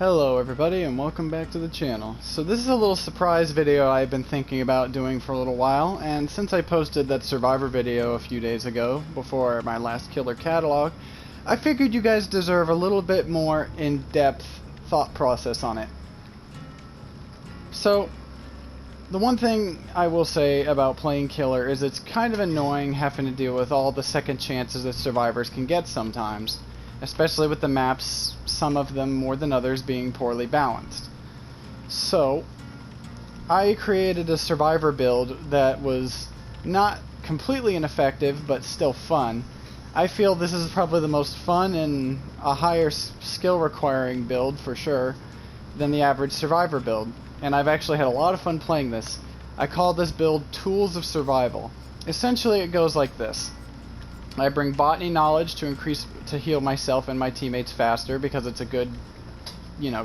Hello everybody and welcome back to the channel. So this is a little surprise video I've been thinking about doing for a little while, and since I posted that Survivor video a few days ago, before my last killer catalog, I figured you guys deserve a little bit more in-depth thought process on it. So, the one thing I will say about playing killer is it's kind of annoying having to deal with all the second chances that survivors can get sometimes. Especially with the maps, some of them more than others being poorly balanced. So, I created a survivor build that was not completely ineffective, but still fun. I feel this is probably the most fun and a higher skill requiring build, for sure, than the average survivor build. And I've actually had a lot of fun playing this. I call this build Tools of Survival. Essentially it goes like this. I bring botany knowledge to heal myself and my teammates faster because it's a good,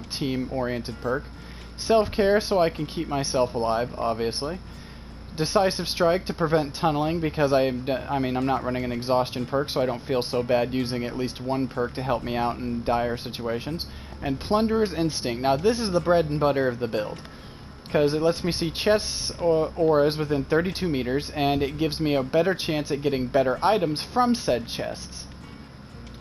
team-oriented perk. Self-care so I can keep myself alive, obviously. Decisive strike to prevent tunneling because I'm not running an exhaustion perk, so I don't feel so bad using at least one perk to help me out in dire situations. And plunderer's instinct. Now this is the bread and butter of the build, because it lets me see chests or auras within 32 meters, and it gives me a better chance at getting better items from said chests.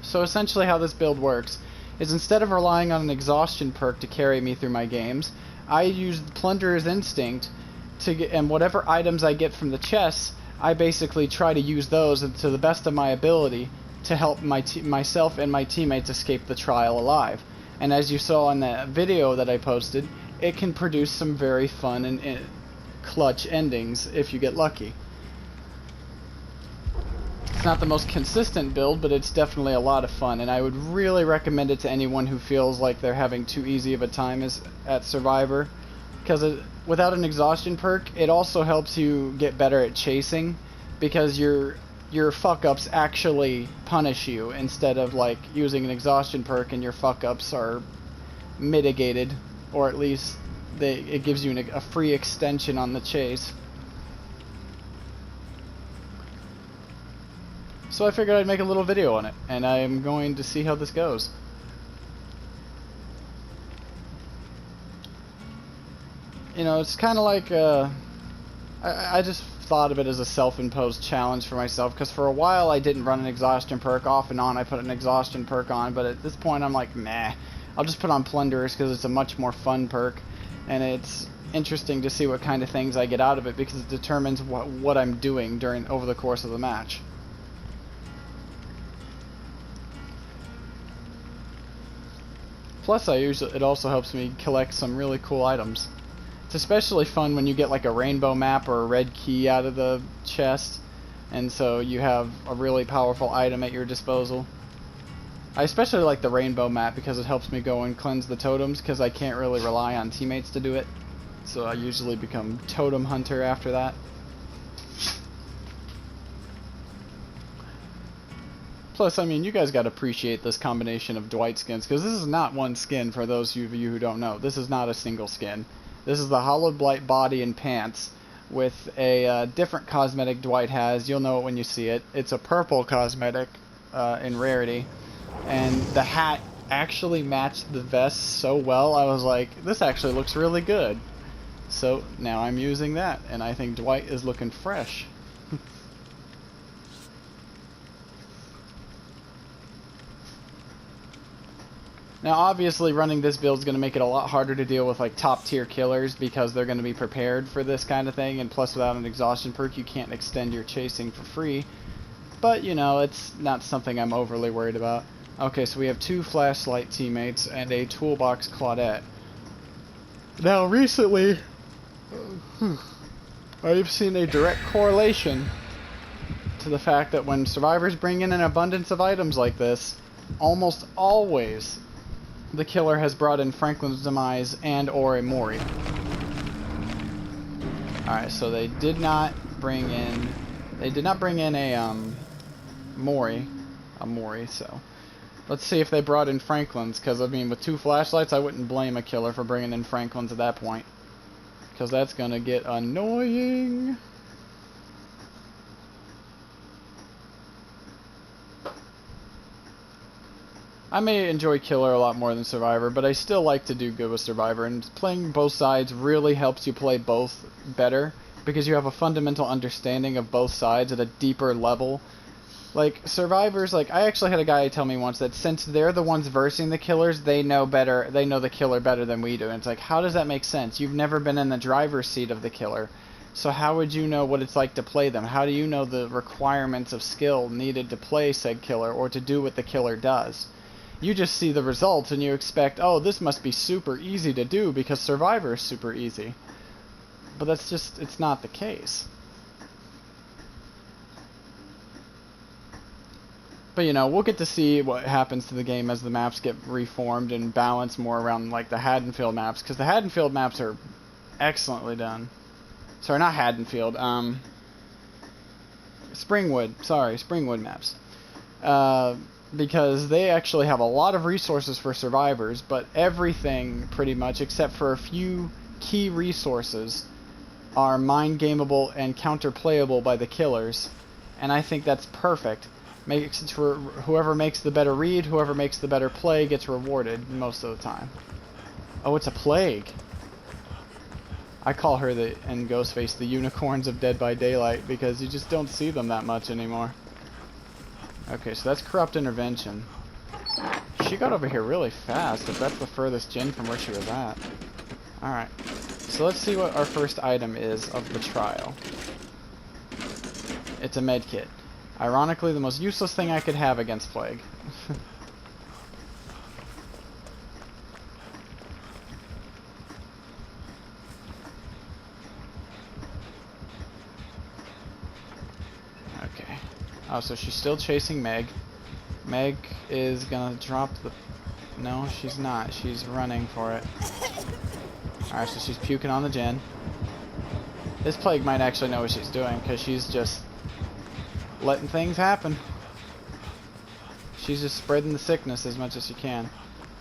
So essentially how this build works is instead of relying on an exhaustion perk to carry me through my games, I use Plunderer's Instinct to get, and whatever items I get from the chests, I basically try to use those to the best of my ability to help myself and my teammates escape the trial alive. And as you saw in the video that I posted, it can produce some very fun and clutch endings if you get lucky. It's not the most consistent build, but it's definitely a lot of fun, and I would really recommend it to anyone who feels like they're having too easy of a time at Survivor, because without an exhaustion perk, it also helps you get better at chasing, because your fuck-ups actually punish you, instead of like using an exhaustion perk and your fuck-ups are mitigated. Or at least it gives you a free extension on the chase. So I figured I'd make a little video on it, and I am going to see how this goes. It's kind of like I just thought of it as a self-imposed challenge for myself, because for a while I didn't run an exhaustion perk. Off and on I put an exhaustion perk on, but at this point I'm like, meh. I'll just put on Plunderers because it's a much more fun perk, and it's interesting to see what kind of things I get out of it because it determines what I'm doing over the course of the match. Plus, it also helps me collect some really cool items. It's especially fun when you get like a rainbow map or a red key out of the chest, and so you have a really powerful item at your disposal. I especially like the rainbow map because it helps me go and cleanse the totems, because I can't really rely on teammates to do it. So I usually become totem hunter after that. Plus, you guys gotta appreciate this combination of Dwight skins, because this is not one skin for those of you who don't know. This is not a single skin. This is the Hollowed Blight body and pants with a different cosmetic Dwight has. You'll know it when you see it. It's a purple cosmetic in rarity. And the hat actually matched the vest so well, I was like, this actually looks really good. So now I'm using that, and I think Dwight is looking fresh. Now obviously running this build is going to make it a lot harder to deal with like top tier killers, because they're going to be prepared for this kind of thing, and plus without an exhaustion perk you can't extend your chasing for free. But it's not something I'm overly worried about. Okay, so we have 2 flashlight teammates and a toolbox Claudette. Now, recently, I've seen a direct correlation to the fact that when survivors bring in an abundance of items like this, almost always the killer has brought in Franklin's Demise and or a Mori. Alright, so they did not bring in a Mori, so let's see if they brought in Franklin's, because with 2 flashlights I wouldn't blame a killer for bringing in Franklin's at that point, because that's gonna get annoying. I may enjoy Killer a lot more than Survivor, but I still like to do good with Survivor, and playing both sides really helps you play both better, because you have a fundamental understanding of both sides at a deeper level. Like, Survivors, like, I actually had a guy tell me once that since they're the ones versing the killers, they know the killer better than we do. And it's like, how does that make sense? You've never been in the driver's seat of the killer. So how would you know what it's like to play them? How do you know the requirements of skill needed to play said killer or to do what the killer does? You just see the results and you expect, oh, this must be super easy to do because Survivor is super easy. But that's just, it's not the case. But, you know, we'll get to see what happens to the game as the maps get reformed and balanced more around, like, the Haddonfield maps. Because the Haddonfield maps are excellently done. Sorry, not Haddonfield. Springwood maps. Because they actually have a lot of resources for survivors, but everything, pretty much, except for a few key resources, are mind-gameable and counter-playable by the killers. And I think that's perfect. Makes it for whoever makes the better read, whoever makes the better play gets rewarded most of the time. Oh, it's a plague. I call her and Ghostface the unicorns of Dead by Daylight because you just don't see them that much anymore. Okay, so that's Corrupt Intervention. She got over here really fast if that's the furthest gen from where she was at. Alright, so let's see what our first item is of the trial. It's a medkit. Ironically, the most useless thing I could have against Plague. Okay. Oh, so she's still chasing Meg. Meg is gonna drop the... No, she's not. She's running for it. Alright, so she's puking on the gen. This Plague might actually know what she's doing, because she's just... letting things happen. She's just spreading the sickness as much as she can.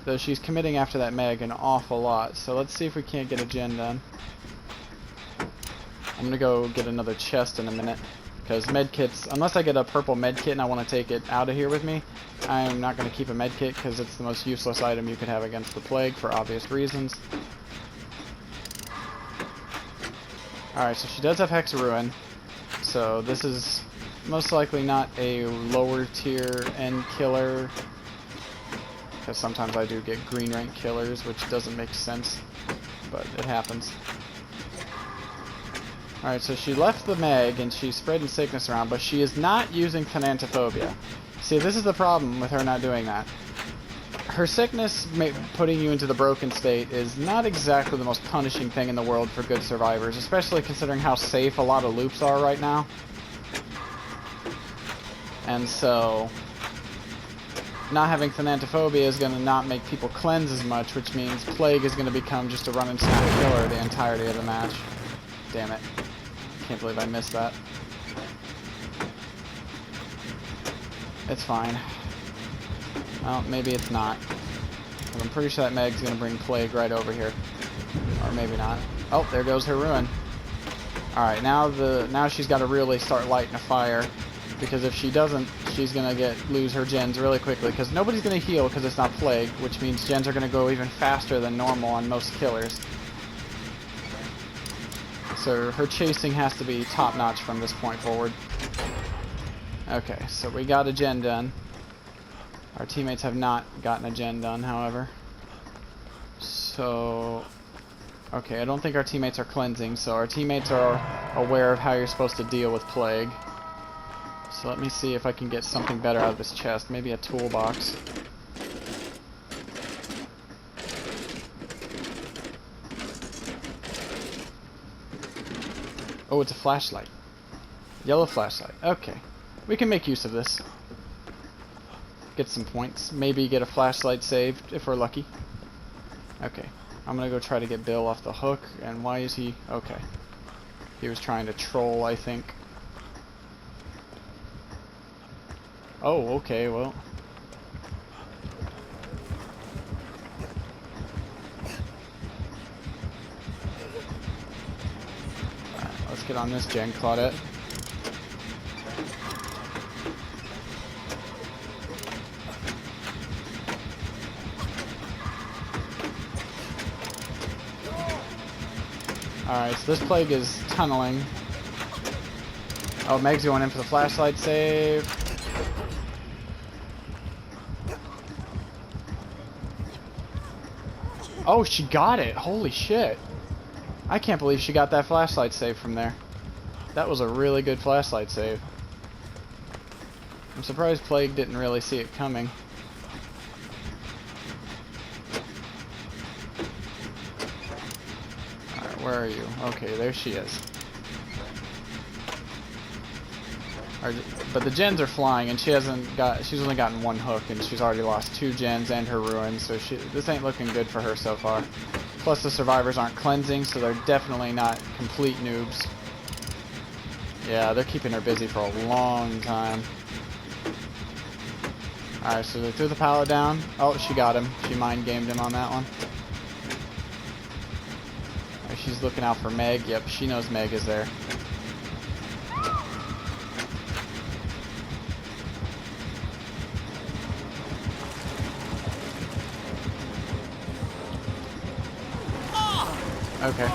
Though she's committing after that Meg an awful lot. So let's see if we can't get a gen done. I'm gonna go get another chest in a minute. Because medkits, unless I get a purple medkit and I want to take it out of here with me, I'm not going to keep a medkit because it's the most useless item you could have against the Plague for obvious reasons. Alright, so she does have Hex Ruin. So this is most likely not a lower tier end killer, because sometimes I do get green rank killers, which doesn't make sense, but it happens. Alright, so she left the Meg and she's spreading sickness around, but she is not using Thanatophobia. See, this is the problem with her not doing that. Her sickness putting you into the broken state is not exactly the most punishing thing in the world for good survivors, especially considering how safe a lot of loops are right now. And so, not having Thanatophobia is going to not make people cleanse as much, which means Plague is going to become just a run and snap killer the entirety of the match. Damn it. Can't believe I missed that. It's fine. Well, maybe it's not. But I'm pretty sure that Meg's going to bring Plague right over here. Or maybe not. Oh, there goes her Ruin. Alright, now she's got to really start lighting a fire. Because if she doesn't, she's going to lose her gens really quickly. Because nobody's going to heal because it's not Plague. Which means gens are going to go even faster than normal on most killers. So her chasing has to be top-notch from this point forward. Okay, so we got a gen done. Our teammates have not gotten a gen done, however. So... okay, I don't think our teammates are cleansing, so our teammates are aware of how you're supposed to deal with Plague. So let me see if I can get something better out of this chest. Maybe a toolbox. Oh, it's a flashlight. Yellow flashlight. Okay. We can make use of this. Get some points. Maybe get a flashlight saved if we're lucky. Okay. I'm gonna go try to get Bill off the hook. And why is he... okay. He was trying to troll, I think. Oh, okay, well... let's get on this gen, Claudette. Alright, so this plague is tunneling. Oh, Meg's going in for the flashlight save. Oh, she got it! Holy shit. I can't believe she got that flashlight save from there. That was a really good flashlight save. I'm surprised Plague didn't really see it coming. Alright, where are you? Okay, there she is. But the gens are flying, and she's only gotten one hook, and she's already lost 2 gens and her ruins, so this ain't looking good for her so far. Plus the survivors aren't cleansing, so they're definitely not complete noobs. Yeah, they're keeping her busy for a long time. Alright, so they threw the pallet down. Oh, she got him. She mind-gamed him on that one. Right, she's looking out for Meg. Yep, she knows Meg is there. Okay.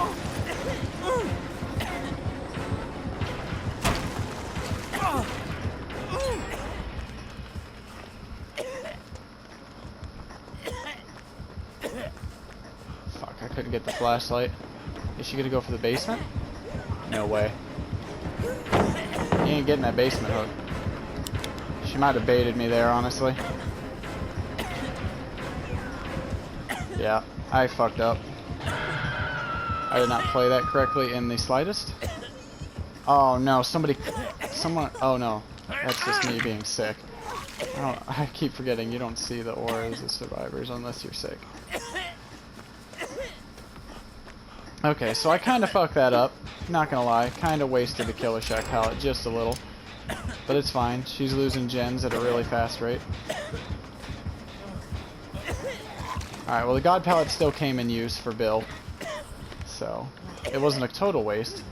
Fuck, I couldn't get the flashlight. Is she gonna go for the basement? No way. You ain't getting that basement hook. She might have baited me there, honestly. Yeah, I fucked up. I did not play that correctly in the slightest. Oh no, someone, oh no, that's just me being sick. I keep forgetting you don't see the auras of survivors unless you're sick. Okay, so I kind of fucked that up, not gonna lie, kind of wasted the Killer Shack pallet just a little. But it's fine, she's losing gens at a really fast rate. Alright, well the God pallet still came in use for Bill. So, it wasn't a total waste.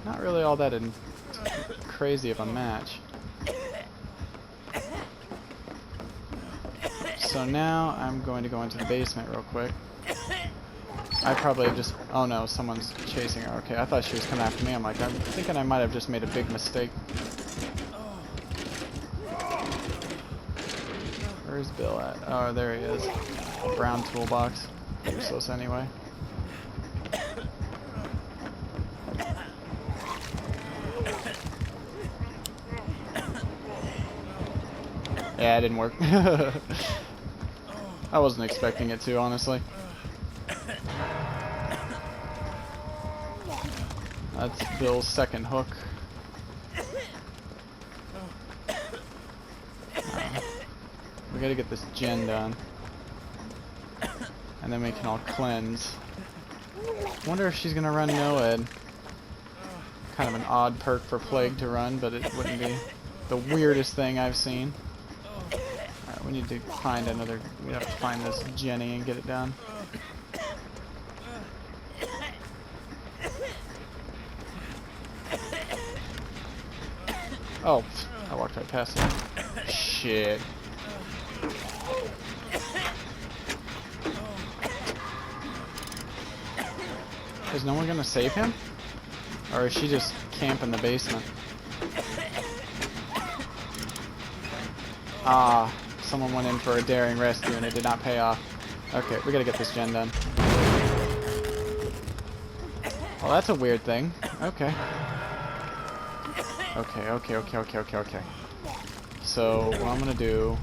Not really all that crazy of a match. So now I'm going to go into the basement real quick. I probably have just... Oh no, someone's chasing her. Okay, I thought she was coming after me. I'm like, I'm thinking I might have just made a big mistake. Where's Bill at? Oh, there he is. Brown toolbox. Useless anyway. Yeah, it didn't work. I wasn't expecting it to, honestly. That's Bill's second hook. We gotta get this gen done. And then we can all cleanse. Wonder if she's gonna run Noed. Kind of an odd perk for Plague to run, but it wouldn't be the weirdest thing I've seen. Alright, we need to find another... We have to find this Jenny and get it done. Oh, I walked right past it. Shit. Is no one gonna save him? Or is she just camping the basement? Ah, someone went in for a daring rescue and it did not pay off. Okay, we gotta get this gen done. Well, that's a weird thing. Okay. Okay. So, what I'm gonna do...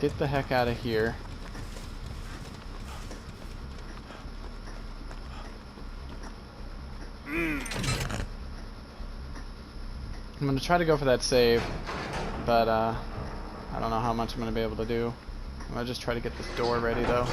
Get the heck out of here. I'm gonna try to go for that save, but I don't know how much I'm gonna be able to do. I'm gonna just try to get this door ready though.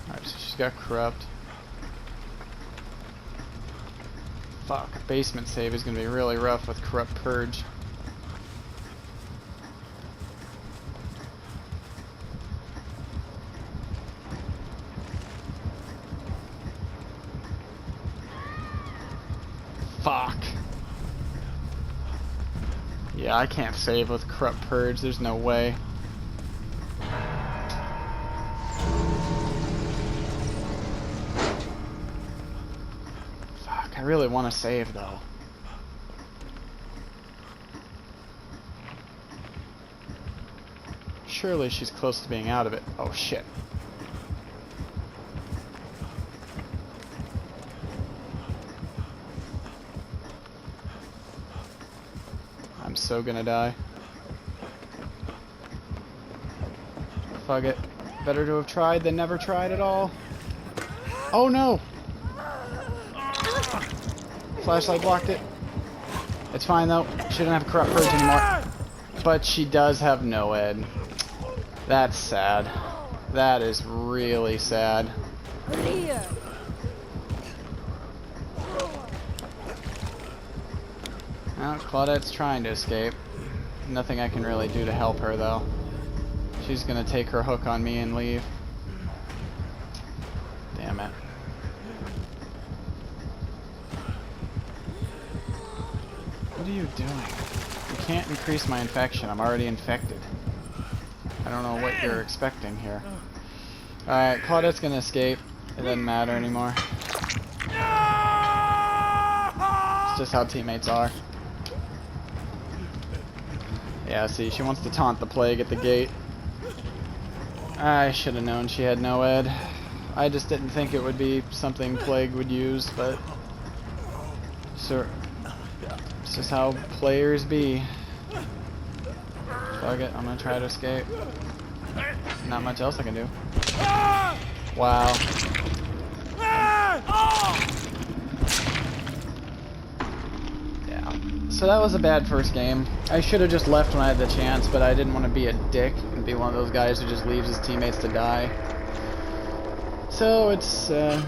Alright, so she's got corrupt. Fuck, basement save is gonna be really rough with Corrupt Purge. Fuck. Yeah, I can't save with Corrupt Purge, there's no way. Fuck, I really want to save though. Surely she's close to being out of it. Oh shit. I'm so gonna die. Fuck it. Better to have tried than never tried at all. Oh no! Flashlight blocked it. It's fine though. She doesn't have Corrupt Purge anymore. But she does have NOED. That's sad. That is really sad. Well, Claudette's trying to escape. Nothing I can really do to help her though. She's gonna take her hook on me and leave. Damn it. What are you doing? You can't increase my infection. I'm already infected. I don't know what you're expecting here. Alright, Claudette's gonna escape. It doesn't matter anymore. It's just how teammates are. Yeah, see, she wants to taunt the Plague at the gate. I should have known she had NOED. I just didn't think it would be something Plague would use, but... Sir, it's just how players be. Fuck it, I'm gonna try to escape. Not much else I can do. Wow. Yeah. So that was a bad first game. I should have just left when I had the chance, but I didn't want to be a dick and be one of those guys who just leaves his teammates to die. So it's, you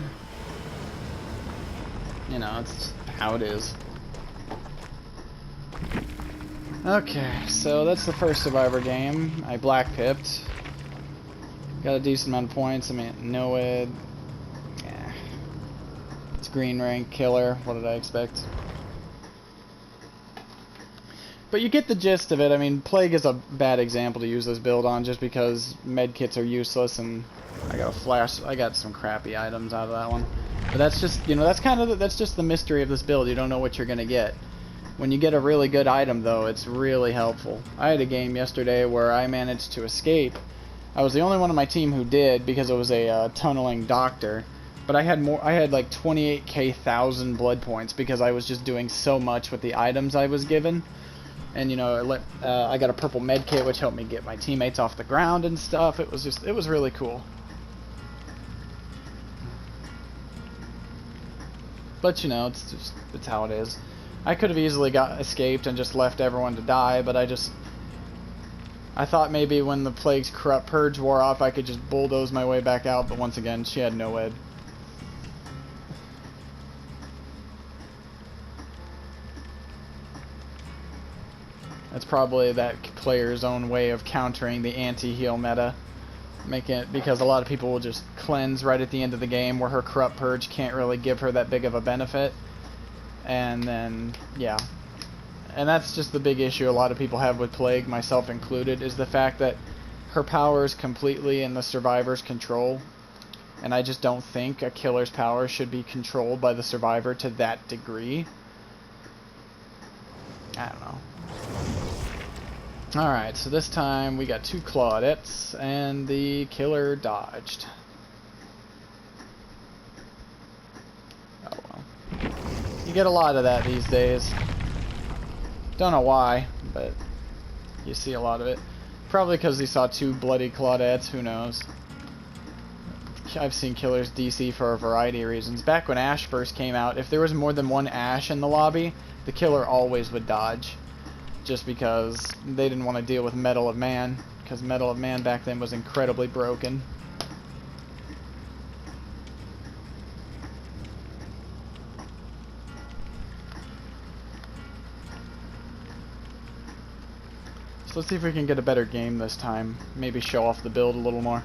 know, it's how it is. Okay, so that's the first Survivor game. I black pipped. Got a decent amount of points. I mean, NOED. Yeah. It's green rank killer. What did I expect? But you get the gist of it. I mean, Plague is a bad example to use this build on just because medkits are useless and I got a flash. I got some crappy items out of that one. But that's just, you know, that's kind of that's just the mystery of this build. You don't know what you're going to get. When you get a really good item, though, it's really helpful. I had a game yesterday where I managed to escape. I was the only one on my team who did because it was a tunneling doctor. But I had more. I had like 28,000 blood points because I was just doing so much with the items I was given. And you know, I got a purple med kit, which helped me get my teammates off the ground and stuff. It was really cool. But you know, it's how it is. I could have easily escaped and just left everyone to die, but I thought maybe when the Plague's Corrupt Purge wore off, I could just bulldoze my way back out. But once again, she had NOED. That's probably that player's own way of countering the anti-heal meta. Because a lot of people will just cleanse right at the end of the game where her Corrupt Purge can't really give her that big of a benefit. And then, yeah. And that's just the big issue a lot of people have with Plague, myself included, is the fact that her power is completely in the survivor's control. And I just don't think a killer's power should be controlled by the survivor to that degree. I don't know. Alright, so this time we got 2 Claudettes, and the killer dodged. Oh well. You get a lot of that these days. Don't know why, but you see a lot of it. Probably because he saw 2 bloody Claudettes, who knows. I've seen killers DC for a variety of reasons. Back when Ash first came out, if there was more than one Ash in the lobby, the killer always would dodge. Just because they didn't want to deal with Metal of Man, because Metal of Man back then was incredibly broken. let's see if we can get a better game this time. Maybe show off the build a little more.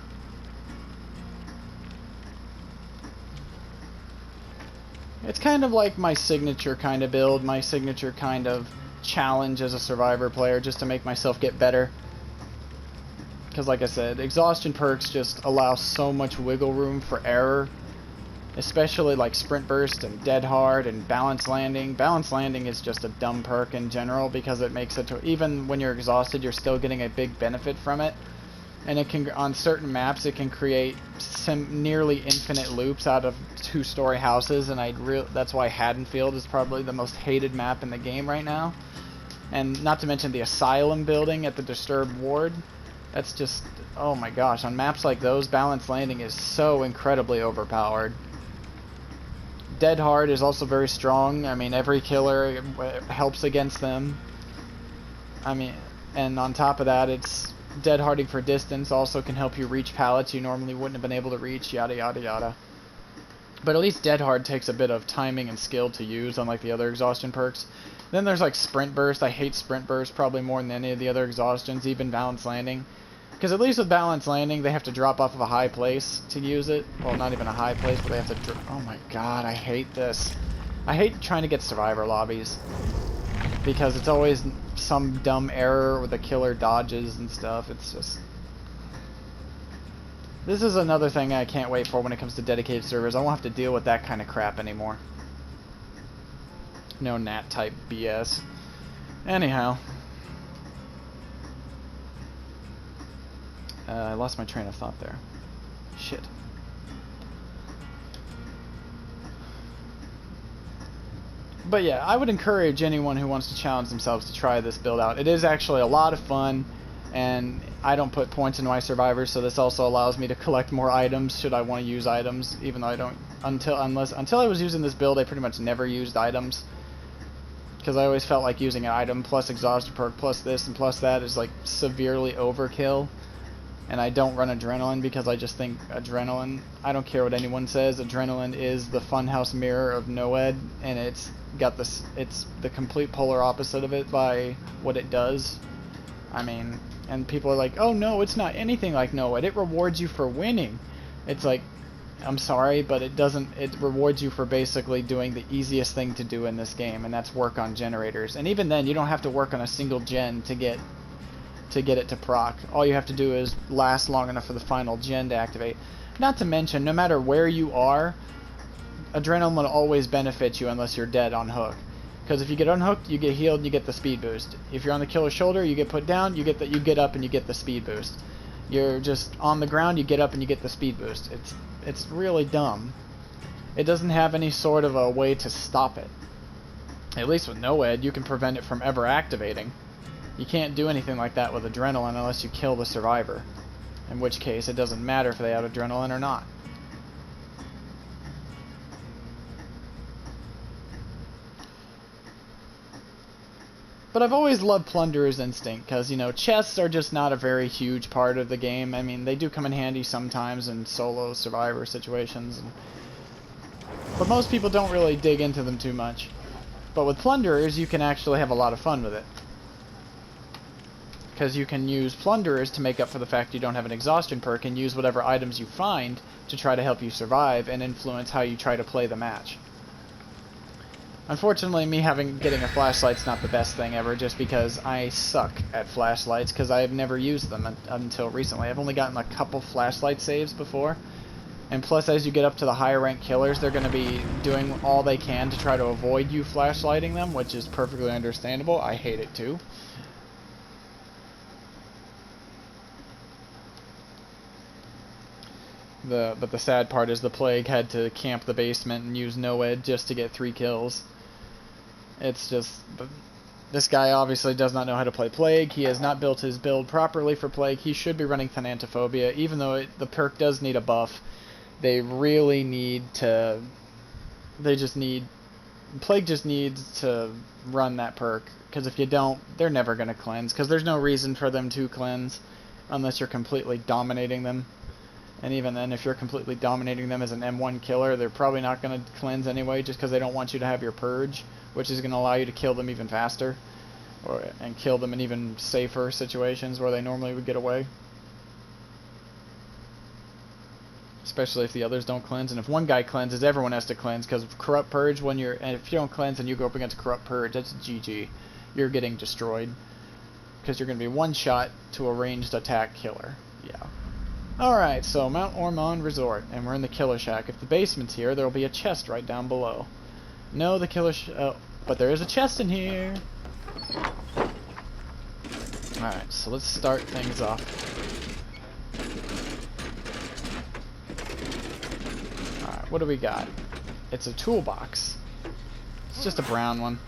It's kind of like my signature kind of build, my signature kind of challenge as a Survivor player, just to make myself get better. Because like I said, exhaustion perks just allow so much wiggle room for error. Especially like Sprint Burst and Dead Hard and Balance Landing. Balance Landing is just a dumb perk in general because it makes it to, even when you're exhausted, you're still getting a big benefit from it. And it can, on certain maps, it can create nearly infinite loops out of two-story houses, and that's why Haddonfield is probably the most hated map in the game right now. And not to mention the Asylum building at the Disturbed Ward. That's just, oh my gosh, on maps like those, Balance Landing is so incredibly overpowered. Dead Hard is also very strong. I mean, every killer helps against them. I mean, and on top of that, it's Dead Harding for distance also can help you reach pallets you normally wouldn't have been able to reach, yada yada yada. But at least Dead Hard takes a bit of timing and skill to use, unlike the other exhaustion perks. Then there's like Sprint Burst. I hate Sprint Burst probably more than any of the other exhaustions, even Balance Landing. Because at least with Balance Landing, they have to drop off of a high place to use it. Well, not even a high place, but they have to... Oh my god, I hate this. I hate trying to get Survivor lobbies. Because it's always some dumb error where the killer dodges and stuff. It's just... This is another thing I can't wait for when it comes to dedicated servers. I won't have to deal with that kind of crap anymore. No NAT-type BS. Anyhow... I lost my train of thought there. Shit. But yeah, I would encourage anyone who wants to challenge themselves to try this build out. It is actually a lot of fun, and I don't put points into my survivors, so this also allows me to collect more items should I want to use items, even though I don't... Until I was using this build, I pretty much never used items. Because I always felt like using an item plus exhaustion perk plus this and plus that is like severely overkill. And I don't run Adrenaline because I just think Adrenaline, I don't care what anyone says, Adrenaline is the funhouse mirror of NOED, and it's got this, it's the complete polar opposite of it by what it does. I mean, and people are like, oh no, it's not anything like NOED, it rewards you for winning. It's like, I'm sorry, but it doesn't, it rewards you for basically doing the easiest thing to do in this game, and that's work on generators. And even then, you don't have to work on a single gen to get it to proc. All you have to do is last long enough for the final gen to activate. Not to mention, no matter where you are, Adrenaline will always benefit you unless you're dead on hook. Because if you get unhooked, you get healed and you get the speed boost. If you're on the killer's shoulder, you get put down, you get up and you get the speed boost. You're just on the ground, you get up and you get the speed boost. It's really dumb. It doesn't have any sort of a way to stop it. At least with NOED, you can prevent it from ever activating. You can't do anything like that with Adrenaline unless you kill the survivor. In which case, it doesn't matter if they have Adrenaline or not. But I've always loved Plunderer's Instinct, because, you know, chests are just not a very huge part of the game. I mean, they do come in handy sometimes in solo survivor situations. But most people don't really dig into them too much. But with Plunderers, you can actually have a lot of fun with it. Because you can use Plunderers to make up for the fact you don't have an exhaustion perk and use whatever items you find to try to help you survive and influence how you try to play the match. Unfortunately, getting a flashlight's not the best thing ever, just because I suck at flashlights because I've never used them until recently. I've only gotten a couple flashlight saves before. And plus, as you get up to the higher rank killers, they're going to be doing all they can to try to avoid you flashlighting them, which is perfectly understandable. I hate it too. But the sad part is the Plague had to camp the basement and use NOED just to get 3 kills. It's just... This guy obviously does not know how to play Plague. He has not built his build properly for Plague. He should be running Thanatophobia, even though the perk does need a buff. They really need to... Plague just needs to run that perk. Because if you don't, they're never going to cleanse. Because there's no reason for them to cleanse unless you're completely dominating them. And even then, if you're completely dominating them as an M1 killer, they're probably not going to cleanse anyway, just because they don't want you to have your purge, which is going to allow you to kill them even faster. and kill them in even safer situations where they normally would get away. Especially if the others don't cleanse, and if one guy cleanses, everyone has to cleanse, because Corrupt Purge, and if you don't cleanse and you go up against Corrupt Purge, that's GG. You're getting destroyed, because you're going to be one shot to a ranged attack killer. Yeah. Alright, so Mount Ormond Resort, and we're in the Killer Shack. If the basement's here, there'll be a chest right down below. No, the Killer oh, but there is a chest in here! Alright, so let's start things off. Alright, what do we got? It's a toolbox. It's just a brown one.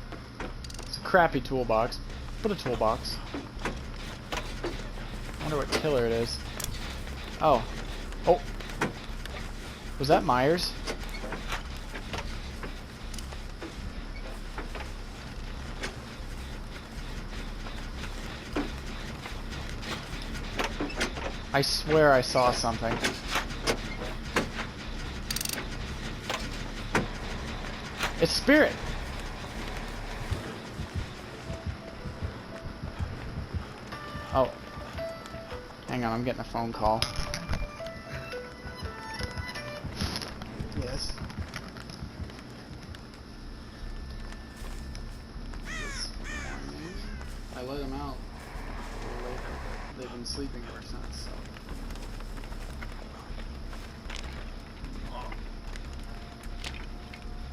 It's a crappy toolbox, but a toolbox. I wonder what killer it is. Oh. Oh. Was that Myers? I swear I saw something. It's Spirit! Oh. Hang on, I'm getting a phone call. Yes. This morning, I let them out a little later. They've been sleeping ever since, so.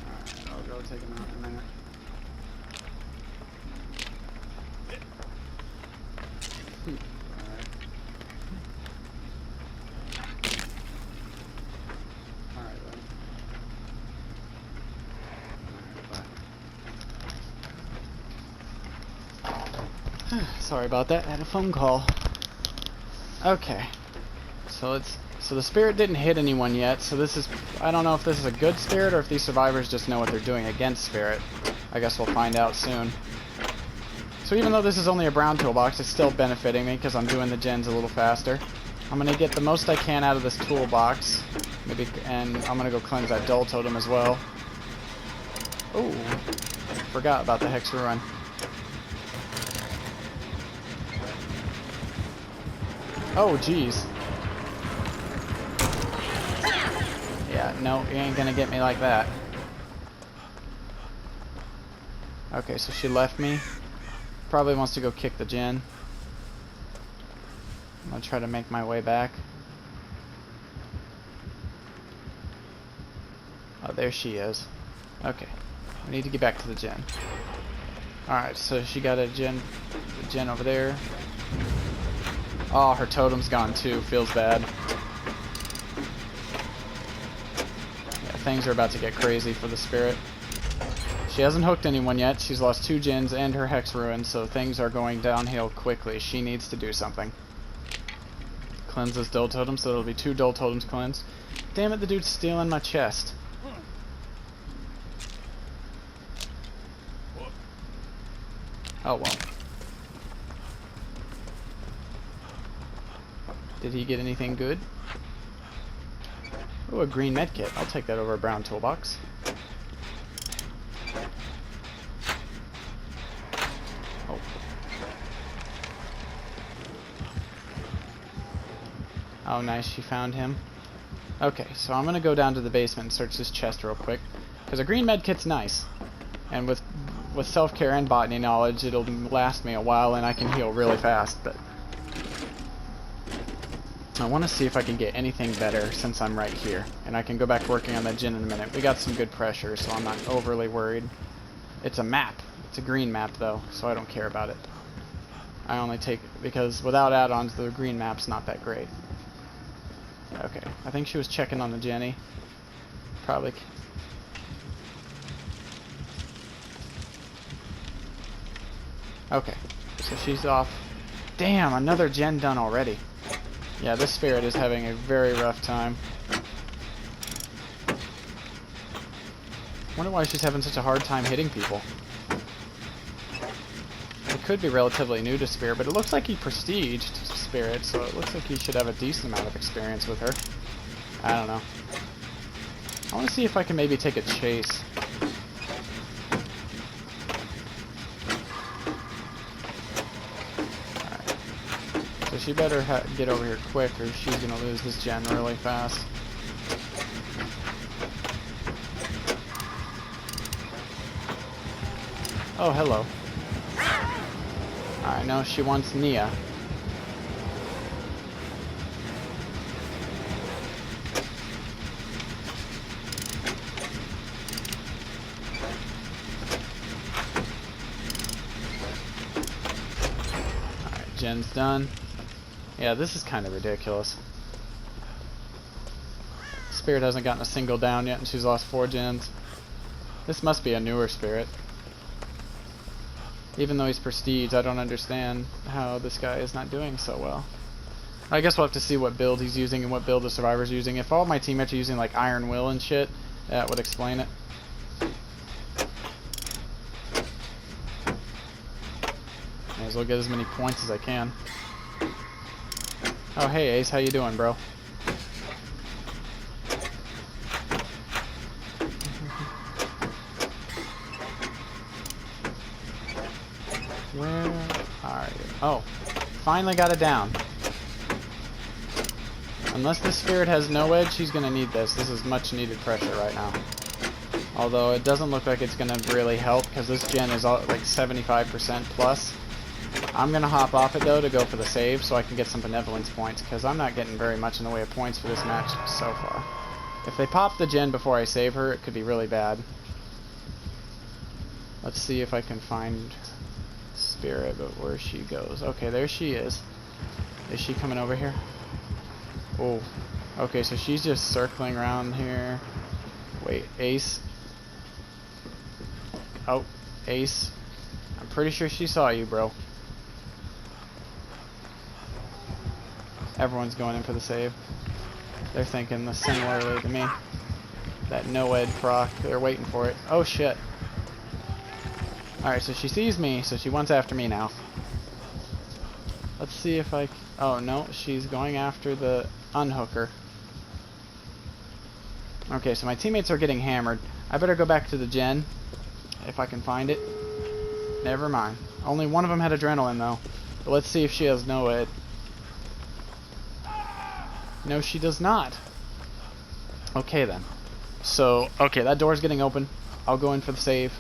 Alright, I'll go take them out in a minute. Sorry about that. I had a phone call. Okay. So the spirit didn't hit anyone yet. So this is, I don't know if this is a good spirit or if these survivors just know what they're doing against spirit. I guess we'll find out soon. So even though this is only a brown toolbox, it's still benefiting me because I'm doing the gens a little faster. I'm gonna get the most I can out of this toolbox. Maybe, and I'm gonna go cleanse that dull totem as well. Ooh, forgot about the Hex Ruin. Oh, jeez. Yeah, no, you ain't gonna get me like that. Okay, so she left me. Probably wants to go kick the gen. I'm gonna try to make my way back. Oh, there she is. Okay, we need to get back to the gen. Alright, so she got a gen over there. Oh, her totem's gone too. Feels bad. Yeah, things are about to get crazy for the spirit. She hasn't hooked anyone yet. She's lost 2 gens and her Hex Ruin, so things are going downhill quickly. She needs to do something. Cleanse this dull totem, so there'll be 2 dull totems cleansed. Damn it, the dude's stealing my chest. Oh well. Did he get anything good? Oh, a green medkit. I'll take that over a brown toolbox. Oh. Oh, nice. She found him. Okay, so I'm going to go down to the basement and search this chest real quick. Because a green medkit's nice. And with self-care and botany knowledge, it'll last me a while and I can heal really fast. But I want to see if I can get anything better since I'm right here. And I can go back working on that gen in a minute. We got some good pressure, so I'm not overly worried. It's a map. It's a green map, though, so I don't care about it. I only take... because without add-ons, the green map's not that great. Okay, I think she was checking on the Jenny. Probably... okay, so she's off. Damn, another gen done already. Yeah, this spirit is having a very rough time. Wonder why she's having such a hard time hitting people. It could be relatively new to Spirit, but it looks like he prestiged Spirit, so it looks like he should have a decent amount of experience with her. I don't know. I want to see if I can maybe take a chase. she better get over here quick or she's gonna lose this gen really fast. Oh, hello. Alright, no, she wants Nia. Alright, gen's done. Yeah, this is kind of ridiculous. Spirit hasn't gotten a single down yet and she's lost 4 gens. This must be a newer Spirit. Even though he's prestige, I don't understand how this guy is not doing so well. I guess we'll have to see what build he's using and what build the survivor's using. If all my teammates are using like Iron Will and shit, that would explain it. May as well get as many points as I can. Oh hey Ace, how you doing, bro? Where are you? Oh, finally got it down. Unless this Spirit has no edge, she's going to need this. This is much needed pressure right now. Although it doesn't look like it's going to really help because this gen is all, like 75% plus. I'm going to hop off it though to go for the save so I can get some benevolence points because I'm not getting very much in the way of points for this match so far. If they pop the gen before I save her, it could be really bad. Let's see if I can find Spirit, but where she goes. Okay, there she is. Is she coming over here? Oh, okay, so she's just circling around here. Wait, Ace. Oh, Ace. I'm pretty sure she saw you, bro. Everyone's going in for the save. They're thinking the similarly to me. That no-ed proc, they're waiting for it. Oh shit. Alright, so she sees me, so she wants after me now. Let's see if I... Oh, no, she's going after the unhooker. Okay, so my teammates are getting hammered. I better go back to the gen, if I can find it. Never mind. Only one of them had adrenaline, though. But let's see if she has no-ed. No, she does not. Okay, then. So, okay, that door's getting open. I'll go in for the save.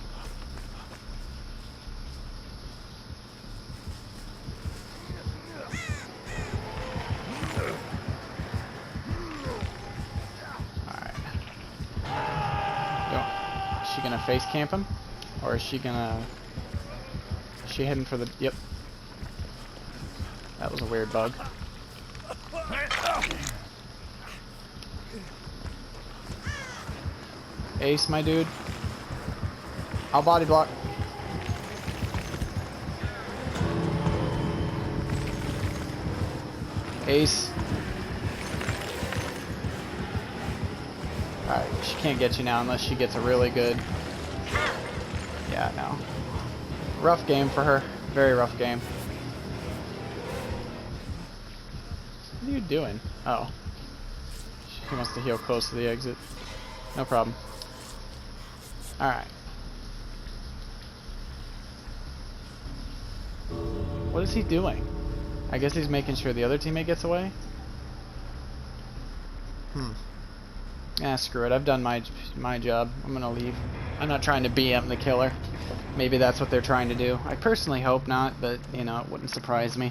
Is she gonna face camp him? Or is she gonna... Is she heading for the... Yep. That was a weird bug. Ace, my dude. I'll body block. Ace. Alright, she can't get you now unless she gets a really good... Yeah, no. Rough game for her. Very rough game. What are you doing? Oh. She wants to heal close to the exit. No problem. Alright. What is he doing? I guess he's making sure the other teammate gets away? Ah, screw it. I've done my job. I'm gonna leave. I'm not trying to BM the killer. Maybe that's what they're trying to do. I personally hope not, but, you know, it wouldn't surprise me.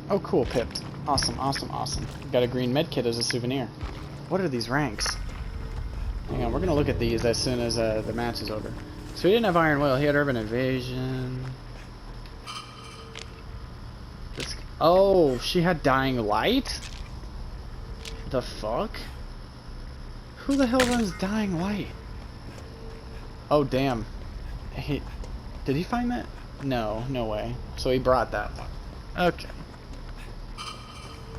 Oh, cool, pipped. Awesome, awesome, awesome. Got a green medkit as a souvenir. What are these ranks? Hang on, we're gonna look at these as soon as the match is over. So he didn't have Iron Will, he had Urban Invasion. Oh, she had Dying Light? The fuck? Who the hell runs Dying Light? Oh, damn. Did he find that? No, no way. So he brought that one. Okay.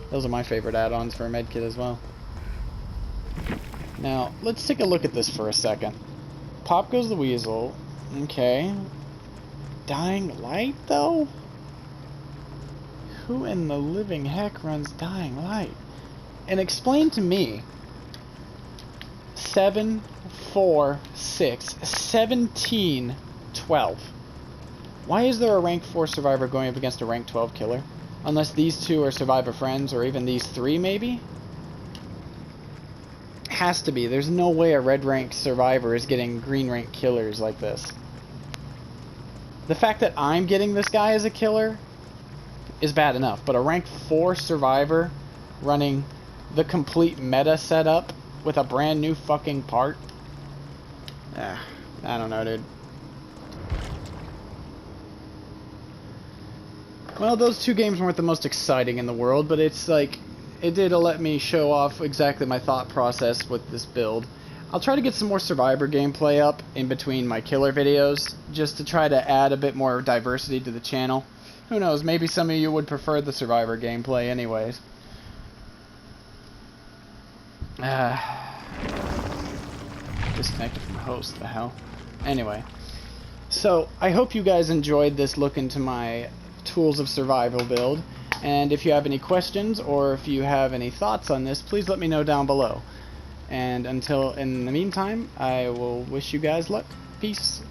Those are my favorite add-ons for a medkit as well. Now, let's take a look at this for a second. Pop goes the Weasel. Okay. Dying Light, though? Who in the living heck runs Dying Light? And explain to me 7 4, 6, 17, 12. Why is there a rank 4 survivor going up against a rank 12 killer? Unless these two are survivor friends, or even these three, maybe? Has to be. There's no way a red rank survivor is getting green rank killers like this. The fact that I'm getting this guy as a killer is bad enough, but a rank 4 survivor running the complete meta setup with a brand new fucking part? I don't know, dude. Well, those two games weren't the most exciting in the world, but it's like, it did let me show off exactly my thought process with this build. I'll try to get some more Survivor gameplay up in between my killer videos, just to try to add a bit more diversity to the channel. Who knows, maybe some of you would prefer the Survivor gameplay anyways. Disconnected from host, the hell. Anyway, so I hope you guys enjoyed this look into my Tools of Survival build, and if you have any questions or if you have any thoughts on this, please let me know down below. And until in the meantime, I will wish you guys luck. Peace.